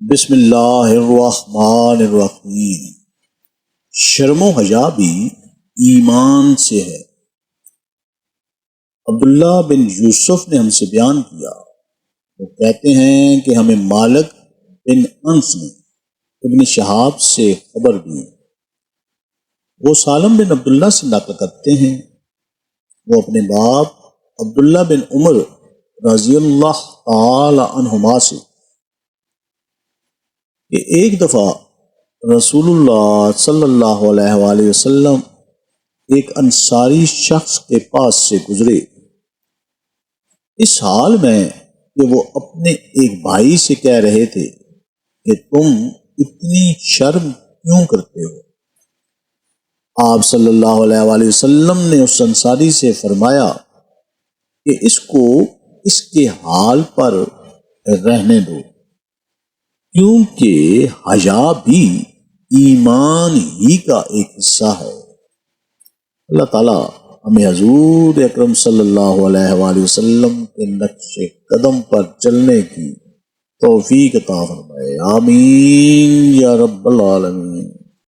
بسم اللہ الرحمن الرحیم۔ شرم و حیا بھی ایمان سے ہے۔ عبداللہ بن یوسف نے ہم سے بیان کیا، وہ کہتے ہیں کہ ہمیں مالک بن انس نے ابن شہاب سے خبر دی۔ وہ سالم بن عبداللہ سے نقل کرتے ہیں، وہ اپنے باپ عبداللہ بن عمر رضی اللہ تعالی عنہما سے کہ ایک دفعہ رسول اللہ صلی اللہ علیہ وآلہ وسلم ایک انصاری شخص کے پاس سے گزرے، اس حال میں کہ وہ اپنے ایک بھائی سے کہہ رہے تھے کہ تم اتنی شرم کیوں کرتے ہو؟ آپ صلی اللہ علیہ وآلہ وسلم نے اس انصاری سے فرمایا کہ اس کو اس کے حال پر رہنے دو، کیونکہ حیا بھی ایمان ہی کا ایک حصہ ہے۔ اللہ تعالیٰ ہمیں حضور اکرم صلی اللہ علیہ وآلہ وسلم کے نقش قدم پر چلنے کی توفیق عطا فرمائے، آمین یا رب العالمین۔